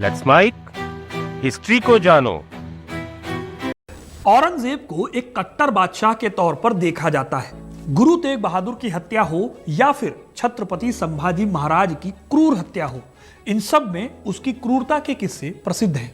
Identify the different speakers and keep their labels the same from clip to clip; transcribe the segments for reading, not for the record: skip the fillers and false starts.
Speaker 1: Let's mic history को जानो।
Speaker 2: औरंगजेब को एक कट्टर बादशाह के तौर पर देखा जाता है। गुरु तेग बहादुर की हत्या हो या फिर छत्रपति संभाजी महाराज की क्रूर हत्या हो, इन सब में उसकी क्रूरता के किस्से प्रसिद्ध हैं।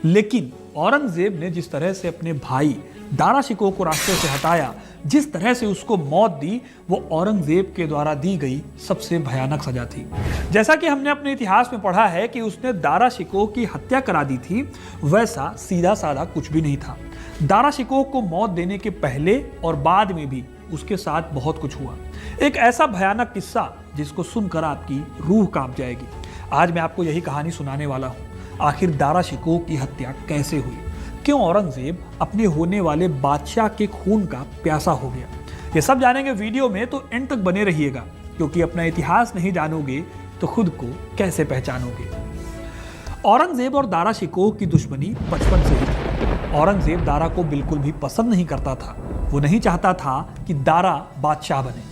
Speaker 2: लेकिन औरंगजेब ने जिस तरह से अपने भाई दारा शिकोह को रास्ते से हटाया, जिस तरह से उसको मौत दी, वो औरंगजेब के द्वारा दी गई सबसे भयानक सजा थी। जैसा कि हमने अपने इतिहास में पढ़ा है कि उसने दारा शिकोह की हत्या करा दी थी, वैसा सीधा साधा कुछ भी नहीं था। दारा शिकोह को मौत देने के पहले और बाद में भी उसके साथ बहुत कुछ हुआ। एक ऐसा भयानक किस्सा जिसको सुनकर आपकी रूह कांप जाएगी। आज मैं आपको यही कहानी सुनाने वाला हूँ। आखिर दारा शिकोह की हत्या कैसे हुई, क्यों औरंगजेब अपने होने वाले बादशाह के खून का प्यासा हो गया, ये सब जानेंगे वीडियो में, तो एंड तक बने रहिएगा, क्योंकि अपना इतिहास नहीं जानोगे तो खुद को कैसे पहचानोगे। औरंगजेब और दारा शिकोह की दुश्मनी बचपन से ही थी। औरंगजेब दारा को बिल्कुल भी पसंद नहीं करता था। वो नहीं चाहता था कि दारा बादशाह बने।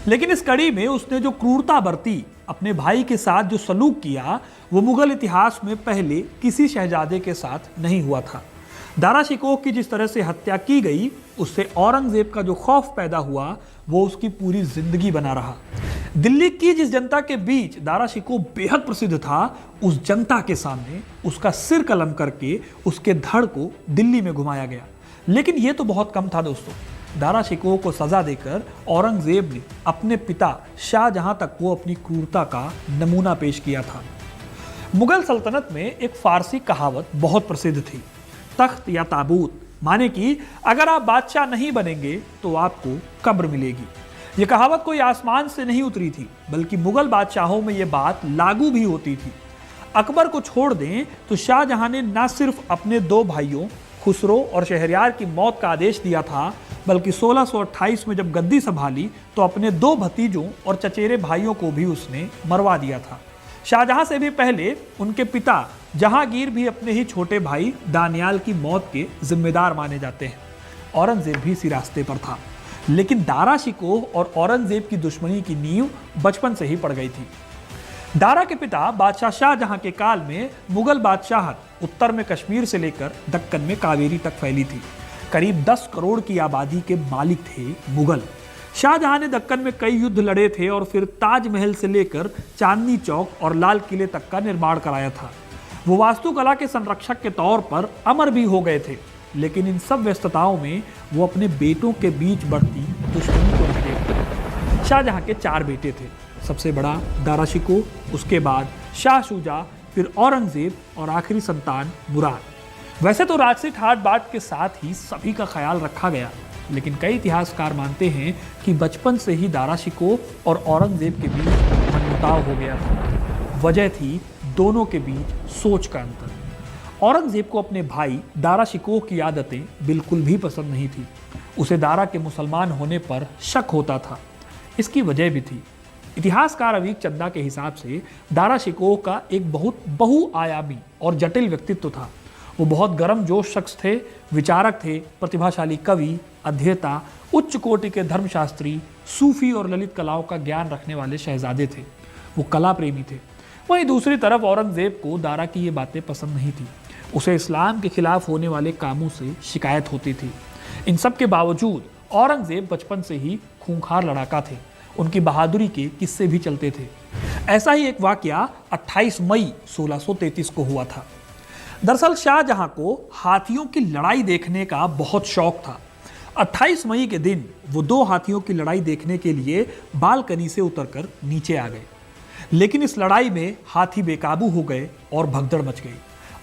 Speaker 2: लेकिन इस कड़ी में उसने जो क्रूरता बरती, अपने भाई के साथ जो सलूक किया, वो मुगल इतिहास में पहले किसी शहजादे के साथ नहीं हुआ था। दारा शिकोह की जिस तरह से हत्या की गई, उससे औरंगजेब का जो खौफ पैदा हुआ, वो उसकी पूरी जिंदगी बना रहा। दिल्ली की जिस जनता के बीच दारा शिकोह बेहद प्रसिद्ध था, उस जनता के सामने उसका सिर कलम करके उसके धड़ को दिल्ली में घुमाया गया। लेकिन यह तो बहुत कम था दोस्तों। दारा शिकोह को सजा देकर औरंगजेब ने अपने पिता शाहजहां तक को अपनी क्रूरता का नमूना पेश किया था। मुगल सल्तनत में एक फारसी कहावत बहुत प्रसिद्ध थी, तख्त या ताबूत, माने कि अगर आप बादशाह नहीं बनेंगे तो आपको कब्र मिलेगी। यह कहावत कोई आसमान से नहीं उतरी थी, बल्कि मुगल बादशाहों में यह बात लागू भी होती थी। अकबर को छोड़ दें तो शाहजहां ने न सिर्फ अपने दो भाइयों खुसरो और शहरयार की मौत का आदेश दिया था, बल्कि 1628 में जब गद्दी संभाली तो अपने दो भतीजों और चचेरे भाइयों को भी उसने मरवा दिया था। शाहजहां से भी पहले उनके पिता जहांगीर भी अपने ही छोटे भाई दानियाल की मौत के जिम्मेदार माने जाते हैं। औरंगजेब भी इसी रास्ते पर था। लेकिन दारा शिकोह और औरंगजेब की दुश्मनी की नींव बचपन से ही पड़ गई थी। दारा के पिता बादशाह शाहजहां के काल में मुगल बादशाहत उत्तर में कश्मीर से लेकर दक्कन में कावेरी तक फैली थी। करीब 10 करोड़ की आबादी के मालिक थे मुगल। शाहजहां ने दक्कन में कई युद्ध लड़े थे और फिर ताजमहल से लेकर चांदनी चौक और लाल किले तक का निर्माण कराया था। वो वास्तुकला के संरक्षक के तौर पर अमर भी हो गए थे। लेकिन इन सब व्यस्तताओं में वो अपने बेटों के बीच बढ़ती दुश्मनी को नहीं देखते। शाहजहां के 4 बेटे थे। सबसे बड़ा दारा शिकोह, उसके बाद शाह शुजा, फिर औरंगजेब और आखिरी संतान मुराद। वैसे तो राजसी ठाट बाट के साथ ही सभी का ख्याल रखा गया, लेकिन कई इतिहासकार मानते हैं कि बचपन से ही दारा शिकोह और औरंगजेब के बीच मनमुटाव हो गया था। वजह थी दोनों के बीच सोच का अंतर। औरंगजेब को अपने भाई दारा शिकोह की आदतें बिल्कुल भी पसंद नहीं थी। उसे दारा के मुसलमान होने पर शक होता था। इसकी वजह भी थी। इतिहासकार अवीक चंदा के हिसाब से दारा शिकोह का एक बहुत बहुआयामी और जटिल व्यक्तित्व था। वो बहुत गर्मजोश शख्स थे, विचारक थे, प्रतिभाशाली कवि, अध्येता, उच्च कोटि के धर्मशास्त्री, सूफी और ललित कलाओं का ज्ञान रखने वाले शहजादे थे। वो कला प्रेमी थे। वहीं दूसरी तरफ औरंगजेब को दारा की ये बातें पसंद नहीं थी। उसे इस्लाम के खिलाफ होने वाले कामों से शिकायत होती थी। इन सब के बावजूद औरंगजेब बचपन से ही खूंखार लड़ाका थे। उनकी बहादुरी के किस्से भी चलते थे। ऐसा ही एक वाकया 28 मई 1633 को हुआ था। दरअसल शाहजहां को हाथियों की लड़ाई देखने का बहुत शौक था। 28 मई के दिन वो 2 हाथियों की लड़ाई देखने के लिए बालकनी से उतरकर नीचे आ गए। लेकिन इस लड़ाई में हाथी बेकाबू हो गए और भगदड़ मच गई।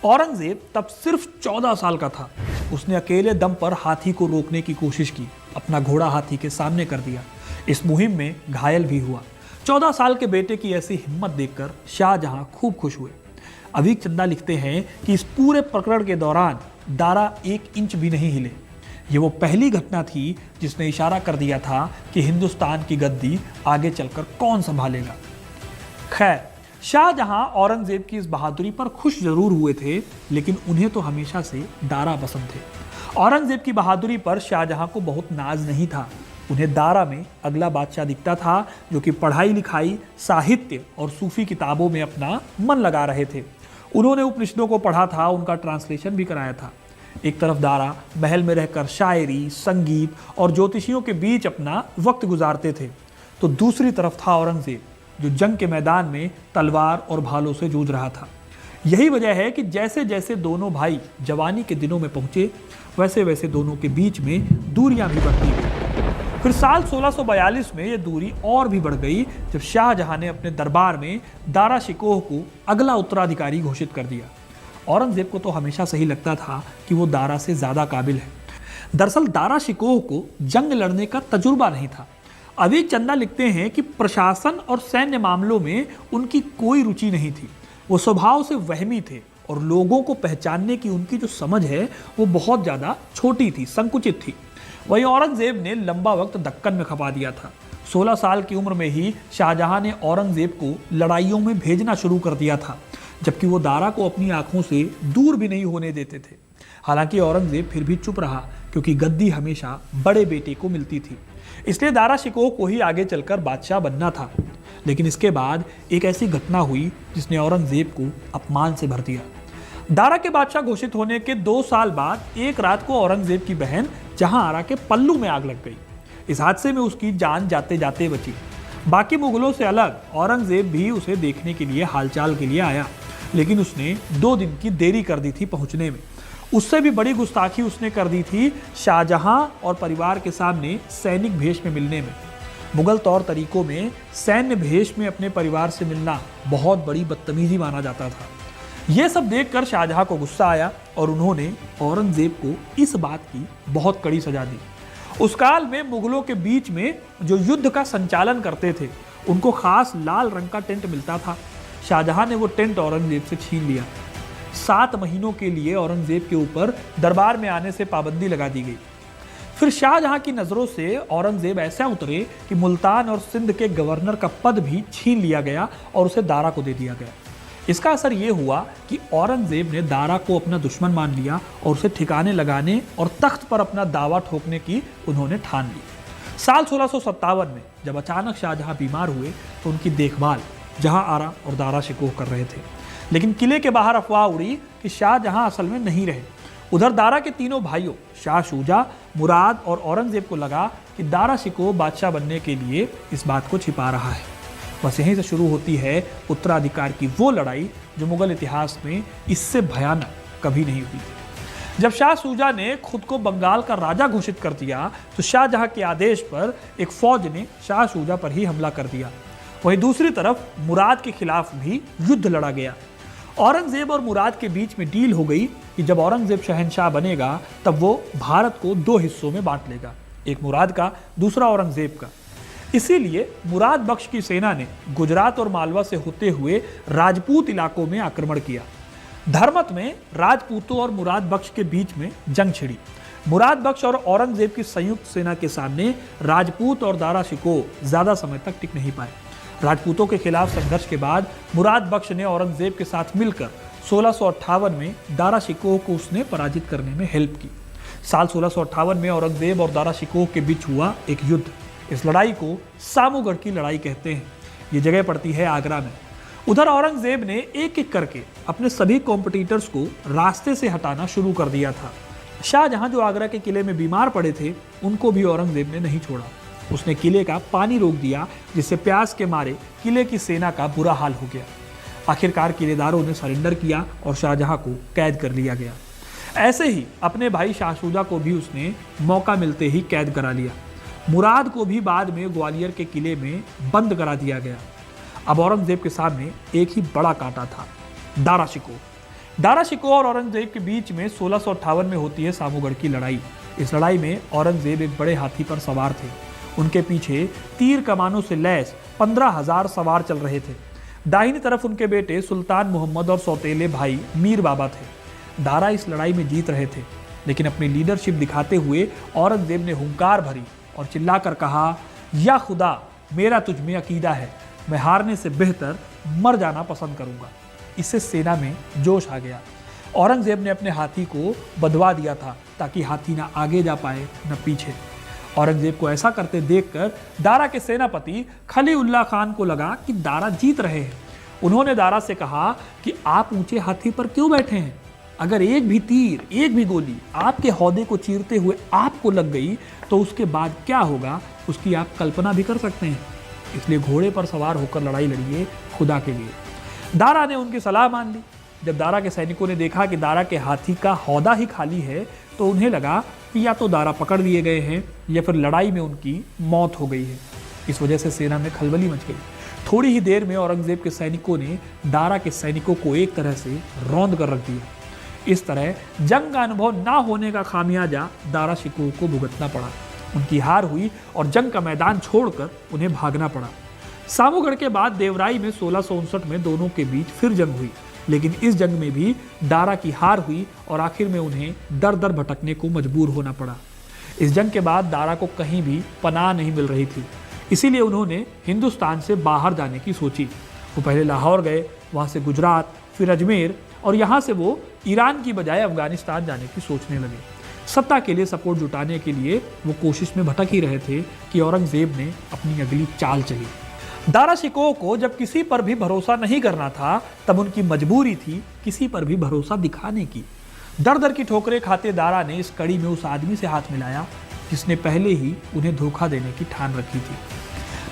Speaker 2: औरंगजेब तब सिर्फ 14 साल का था। उसने अकेले दम पर हाथी को रोकने की कोशिश की, अपना घोड़ा हाथी के सामने कर दिया। इस मुहिम में घायल भी हुआ। 14 साल के बेटे की ऐसी हिम्मत देखकर शाहजहां खूब खुश हुए। अवीक चंदा लिखते हैं कि इस पूरे प्रकरण के दौरान दारा 1 इंच भी नहीं हिले। ये वो पहली घटना थी जिसने इशारा कर दिया था कि हिंदुस्तान की गद्दी आगे चलकर कौन संभालेगा। खैर, शाहजहां औरंगजेब की इस बहादुरी पर खुश जरूर हुए थे, लेकिन उन्हें तो हमेशा से दारा पसंद थे। औरंगजेब की बहादुरी पर शाहजहां को बहुत नाज नहीं था। उन्हें दारा में अगला बादशाह दिखता था जो कि पढ़ाई लिखाई, साहित्य और सूफी किताबों में अपना मन लगा रहे थे। उन्होंने उपनिषदों को पढ़ा था, उनका ट्रांसलेशन भी कराया था। एक तरफ दारा महल में रहकर शायरी, संगीत और ज्योतिषियों के बीच अपना वक्त गुजारते थे, तो दूसरी तरफ था औरंगजेब, जो जंग के मैदान में तलवार और भालों से जूझ रहा था। यही वजह है कि जैसे जैसे दोनों भाई जवानी के दिनों में पहुंचे, वैसे वैसे दोनों के बीच में दूरियां भी बढ़ती गई। फिर साल 1642 में यह दूरी और भी बढ़ गई, जब शाहजहां ने अपने दरबार में दारा शिकोह को अगला उत्तराधिकारी घोषित कर दिया। औरंगजेब को तो हमेशा सही लगता था कि वो दारा से ज्यादा काबिल है। दरअसल दारा शिकोह को जंग लड़ने का तजुर्बा नहीं था। अभी चंदा लिखते हैं कि प्रशासन और सैन्य मामलों में उनकी कोई रुचि नहीं थी। वो स्वभाव से वहमी थे और लोगों को पहचानने की उनकी जो समझ है वो बहुत ज़्यादा छोटी थी, संकुचित थी। वहीं औरंगजेब ने लंबा वक्त दक्कन में खपा दिया था। 16 साल की उम्र में ही शाहजहां ने औरंगजेब को लड़ाइयों में भेजना शुरू कर दिया था, जबकि वो दारा को अपनी आंखों से दूर भी नहीं होने देते थे। हालांकि औरंगजेब फिर भी चुप रहा, क्योंकि गद्दी हमेशा बड़े बेटे को मिलती थी, इसलिए दारा शिकोह को ही आगे चलकर बादशाह बनना था। लेकिन इसके बाद एक ऐसी घटना हुई जिसने औरंगजेब को अपमान से भर दिया। दारा के बादशाह घोषित होने के 2 साल बाद एक रात को औरंगजेब की बहन जहांआरा के पल्लू में आग लग गई। इस हादसे में उसकी जान जाते जाते बची। बाकी मुगलों से अलग औरंगजेब भी उसे देखने के लिए, हालचाल के लिए आया, लेकिन उसने 2 दिन की देरी कर दी थी पहुंचने में। उससे भी बड़ी गुस्ताखी उसने कर दी थी शाहजहां और परिवार के सामने सैनिक भेष में मिलने में। मुगल तौर तरीकों में सैन्य भेष में अपने परिवार से मिलना बहुत बड़ी बदतमीजी माना जाता था। यह सब देखकर शाहजहां को गुस्सा आया और उन्होंने औरंगजेब को इस बात की बहुत कड़ी सजा दी। उस काल में मुगलों के बीच में जो युद्ध का संचालन करते थे, उनको खास लाल रंग का टेंट मिलता था। शाहजहां ने वो टेंट औरंगजेब से छीन लिया। 7 महीनों के लिए औरंगजेब के ऊपर दरबार में आने से पाबंदी लगा दी गई। फिर शाहजहां की नजरों से औरंगजेब ऐसा उतरे कि मुल्तान और सिंध के गवर्नर का पद भी छीन लिया गया और उसे दारा को दे दिया गया। इसका असर यह हुआ कि औरंगजेब ने दारा को अपना दुश्मन मान लिया और उसे ठिकाने लगाने और तख्त पर अपना दावा ठोकने की उन्होंने ठान ली। साल 1657 में जब अचानक शाहजहां बीमार हुए तो उनकी देखभाल जहांआरा और दारा शिकोह कर रहे थे। लेकिन किले के बाहर अफवाह उड़ी कि शाहजहां असल में नहीं रहे। उधर दारा के तीनों भाइयों शाह शुजा, मुराद और औरंगजेब को लगा कि दारा शिकोह बादशाह बनने के लिए इस बात को छिपा रहा है। बस यहीं से शुरू होती है उत्तराधिकार की वो लड़ाई जो मुगल इतिहास में इससे भयानक कभी नहीं हुई थी। जब शाह शुजा ने खुद को बंगाल का राजा घोषित कर दिया तो शाहजहां के आदेश पर एक फौज ने शाह शुजा पर ही हमला कर दिया। वहीं दूसरी तरफ मुराद के खिलाफ भी युद्ध लड़ा गया। औरंगजेब और मुराद के बीच में डील हो गई कि जब औरंगजेब शहंशाह बनेगा तब वो भारत को 2 हिस्सों में बांट लेगा, एक मुराद का, दूसरा औरंगजेब का। इसीलिए मुराद बख्श की सेना ने गुजरात और मालवा से होते हुए राजपूत इलाकों में आक्रमण किया। धर्मत में राजपूतों और मुराद बख्श के बीच में जंग छिड़ी। मुराद बख्श और औरंगजेब की संयुक्त सेना के सामने राजपूत और दारा शिकोह ज्यादा समय तक टिक नहीं पाए। राजपूतों के खिलाफ संघर्ष के बाद मुराद बख्श ने औरंगजेब के साथ मिलकर 1658 में दारा शिकोह को उसने पराजित करने में हेल्प की। साल 1658 में औरंगजेब और दारा शिकोह के बीच हुआ एक युद्ध। इस लड़ाई को सामूगढ़ की लड़ाई कहते हैं। ये जगह पड़ती है आगरा में। उधर औरंगजेब ने एक एक करके अपने सभी कॉम्पिटिटर्स को रास्ते से हटाना शुरू कर दिया था। शाहजहां जो आगरा के किले में बीमार पड़े थे, उनको भी औरंगजेब ने नहीं छोड़ा। उसने किले का पानी रोक दिया, जिससे प्यास के मारे किले की सेना का बुरा हाल हो गया। आखिरकार किलेदारों ने सरेंडर किया और शाहजहां को कैद कर लिया गया। ऐसे ही अपने भाई शाह शुजा को भी उसने मौका मिलते ही कैद करा लिया। मुराद को भी बाद में ग्वालियर के किले में बंद करा दिया गया। अब औरंगजेब के सामने एक ही बड़ा कांटा था, दारा शिकोह। दारा शिकोह और औरंगजेब के बीच में 1658 में होती है सामूगढ़ की लड़ाई। इस लड़ाई में औरंगजेब एक बड़े हाथी पर सवार थे। उनके पीछे तीर कमानों से लैस 15,000 सवार चल रहे थे। दाहिनी तरफ उनके बेटे सुल्तान मोहम्मद और सौतेले भाई मीर बाबा थे। दारा इस लड़ाई में जीत रहे थे, लेकिन अपनी लीडरशिप दिखाते हुए औरंगजेब ने हुंकार भरी और चिल्लाकर कहा, या खुदा, मेरा तुझ में अकीदा है, मैं हारने से बेहतर मर जाना पसंद करूंगा। इससे सेना में जोश आ गया। औरंगजेब ने अपने हाथी को बंधवा दिया था ताकि हाथी ना आगे जा पाए न पीछे। औरंगजेब को ऐसा करते देखकर दारा के सेनापति खलीउल्लाह खान को लगा कि दारा जीत रहे हैं। उन्होंने दारा से कहा कि आप ऊंचे हाथी पर क्यों बैठे हैं? अगर एक भी तीर, एक भी गोली आपके हौदे को चीरते हुए आपको लग गई तो उसके बाद क्या होगा उसकी आप कल्पना भी कर सकते हैं। इसलिए घोड़े पर सवार होकर लड़ाई लड़िए खुदा के लिए। दारा ने उनकी सलाह मान ली। जब दारा के सैनिकों ने देखा कि दारा के हाथी का हौदा ही खाली है तो उन्हें लगा कि या तो दारा पकड़ लिए गए हैं या फिर लड़ाई में उनकी मौत हो गई है। इस वजह से सेना में खलबली मच गई। थोड़ी ही देर में औरंगजेब के सैनिकों ने दारा के सैनिकों को एक तरह से रौंद कर रख दिया। इस तरह जंग का अनुभव ना होने का खामियाजा दारा शिकोह को भुगतना पड़ा। उनकी हार हुई और जंग का मैदान छोड़कर उन्हें भागना पड़ा। सामूगढ़ के बाद देवराई में 1659 में दोनों के बीच फिर जंग हुई, लेकिन इस जंग में भी दारा की हार हुई और आखिर में उन्हें दर दर भटकने को मजबूर होना पड़ा। इस जंग के बाद दारा को कहीं भी पनाह नहीं मिल रही थी, इसीलिए उन्होंने हिंदुस्तान से बाहर जाने की सोची। वो पहले लाहौर गए, वहाँ से गुजरात, फिर अजमेर और यहाँ से वो ईरान की बजाय अफगानिस्तान जाने की सोचने लगे। सत्ता के लिए सपोर्ट जुटाने के लिए वो कोशिश में भटक ही रहे थे कि औरंगजेब ने अपनी अगली चाल चली। दारा शिकोह को जब किसी पर भी भरोसा नहीं करना था तब उनकी मजबूरी थी किसी पर भी भरोसा दिखाने की। दर दर की ठोकरें खाते दारा ने इस कड़ी में उस आदमी से हाथ मिलाया जिसने पहले ही उन्हें धोखा देने की ठान रखी थी।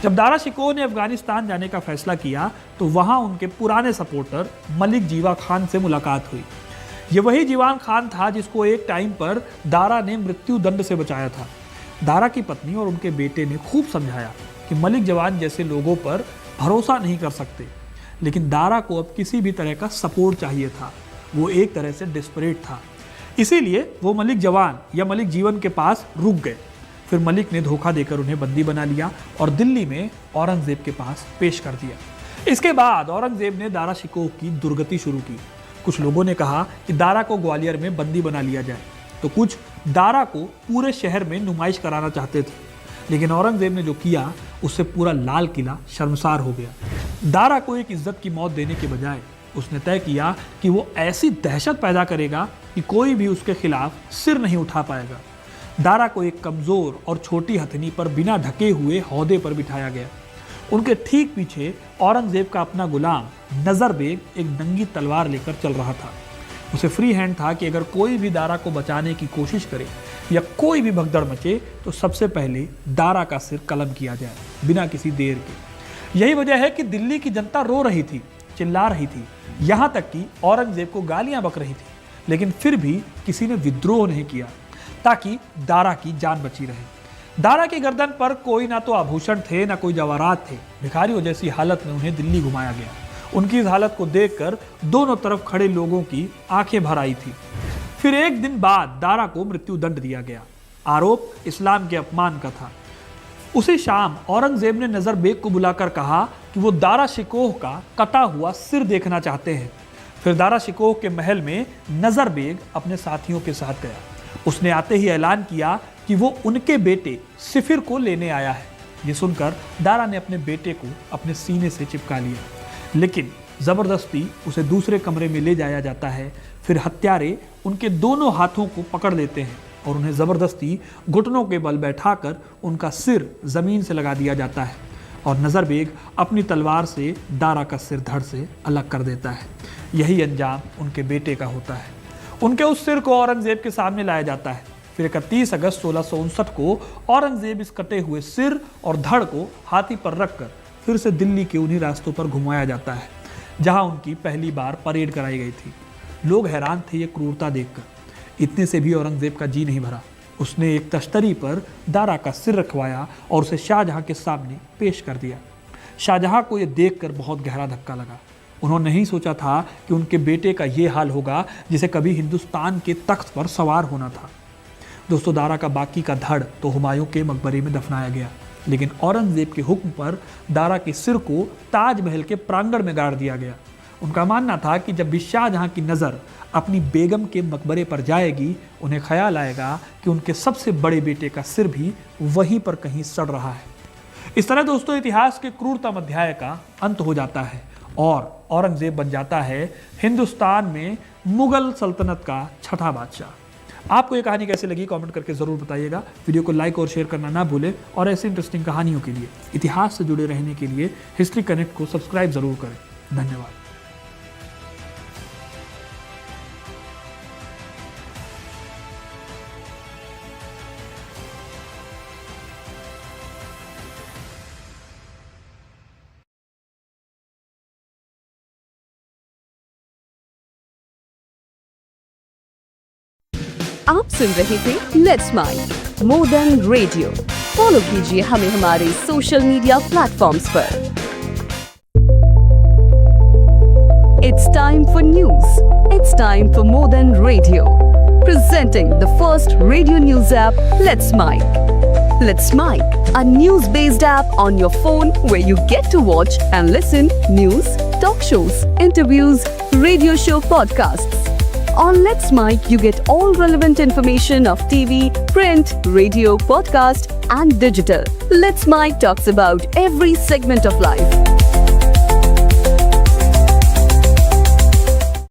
Speaker 2: जब दारा शिकोह ने अफगानिस्तान जाने का फैसला किया तो वहां उनके पुराने सपोर्टर मलिक जीवा खान से मुलाकात हुई। ये वही जीवान खान था जिसको एक टाइम पर दारा ने मृत्यु दंड से बचाया था। दारा की पत्नी और उनके बेटे ने खूब समझाया कि मलिक जवान जैसे लोगों पर भरोसा नहीं कर सकते, लेकिन दारा को अब किसी भी तरह का सपोर्ट चाहिए था। वो एक तरह से डिस्परेट था, इसीलिए वो मलिक जवान या मलिक जीवन के पास रुक गए। फिर मलिक ने धोखा देकर उन्हें बंदी बना लिया और दिल्ली में औरंगजेब के पास पेश कर दिया। इसके बाद औरंगजेब ने दारा शिकोह की दुर्गति शुरू की। कुछ लोगों ने कहा कि दारा को ग्वालियर में बंदी बना लिया जाए, तो कुछ दारा को पूरे शहर में नुमाइश कराना चाहते थे। लेकिन औरंगजेब ने जो किया उससे पूरा लाल किला शर्मसार हो गया। दारा को एक इज्जत की मौत देने के बजाय उसने तय किया कि वो ऐसी दहशत पैदा करेगा कि कोई भी उसके खिलाफ सिर नहीं उठा पाएगा। दारा को एक कमजोर और छोटी हथनी पर बिना ढके हुए हौदे पर बिठाया गया। उनके ठीक पीछे औरंगजेब का अपना गुलाम नजर बेग एक नंगी तलवार लेकर चल रहा था। उसे फ्री हैंड था कि अगर कोई भी दारा को बचाने की कोशिश करे या कोई भी भगदड़ मचे तो सबसे पहले दारा का सिर कलम किया जाए बिना किसी देर के। यही वजह है कि दिल्ली की जनता रो रही थी, चिल्ला रही थी, यहाँ तक कि औरंगजेब को गालियां बक रही थी, लेकिन फिर भी किसी ने विद्रोह नहीं किया ताकि दारा की जान बची रहे। दारा की गर्दन पर कोई ना तो आभूषण थे ना कोई जवाहरात थे। भिखारियों जैसी हालत में उन्हें दिल्ली घुमाया गया। उनकी इस हालत को देखकर दोनों तरफ खड़े लोगों की आंखें भर आई थी। फिर एक दिन बाद दारा को मृत्यु दंड दिया गया। आरोप इस्लाम के अपमान का था। उसी शाम औरंगजेब ने नजर बेग को बुलाकर कहा कि वो दारा शिकोह का कटा हुआ सिर देखना चाहते हैं। फिर दारा शिकोह के महल में नजर बेग अपने साथियों के साथ गया। उसने आते ही ऐलान किया कि वो उनके बेटे सिफिर को लेने आया है। ये सुनकर दारा ने अपने बेटे को अपने सीने से चिपका लिया, लेकिन जबरदस्ती उसे दूसरे कमरे में ले जाया जाता है। फिर हत्यारे उनके दोनों हाथों को पकड़ लेते हैं और उन्हें जबरदस्ती घुटनों के बल बैठाकर उनका सिर जमीन से लगा दिया जाता है और नजर बेग अपनी तलवार से दारा का सिर धड़ से अलग कर देता है। यही अंजाम उनके बेटे का होता है। उनके उस सिर को औरंगजेब के सामने लाया जाता है। फिर 31 अगस्त 1659 को औरंगजेब इस कटे हुए सिर और धड़ को हाथी पर रखकर फिर से दिल्ली के उन्हीं रास्तों पर घुमाया जाता है जहां उनकी पहली बार परेड कराई गई थी। लोग हैरान थे ये क्रूरता देखकर। इतने से भी औरंगजेब का जी नहीं भरा। उसने एक तश्तरी पर दारा का सिर रखवाया और उसे शाहजहां के सामने पेश कर दिया। शाहजहां को यह देखकर बहुत गहरा धक्का लगा। उन्होंने नहीं सोचा था कि उनके बेटे का ये हाल होगा जिसे कभी हिंदुस्तान के तख्त पर सवार होना था। दोस्तों, दारा का बाकी का धड़ तो हुमायूं के मकबरे में दफनाया गया, लेकिन औरंगजेब के हुक्म पर दारा के सिर को ताजमहल के प्रांगण में गाड़ दिया गया। उनका मानना था कि जब भी शाहजहां की नज़र अपनी बेगम के मकबरे पर जाएगी, उन्हें ख्याल आएगा कि उनके सबसे बड़े बेटे का सिर भी वहीं पर कहीं सड़ रहा है। इस तरह दोस्तों, इतिहास के क्रूरतम अध्याय का अंत हो जाता है और औरंगजेब बन जाता है हिंदुस्तान में मुगल सल्तनत का छठा बादशाह। आपको ये कहानी कैसे लगी कमेंट करके ज़रूर बताइएगा। वीडियो को लाइक और शेयर करना ना भूलें और ऐसे इंटरेस्टिंग कहानियों के लिए, इतिहास से जुड़े रहने के लिए हिस्ट्री कनेक्ट को सब्सक्राइब ज़रूर करें। धन्यवाद।
Speaker 3: आप सुन रहे थे let's mic more than radio. Follow कीजिए हमें हमारे सोशल मीडिया प्लेटफॉर्म्स पर। It's time for news. It's time for more than radio. Presenting the first radio news app, Let's Mic. Let's Mic, a news-based app on your phone where you get to watch and listen news, talk shows, interviews, radio show podcasts. On Let's Mic, you get all relevant information of TV, print, radio, podcast, and digital. Let's Mic talks about every segment of life.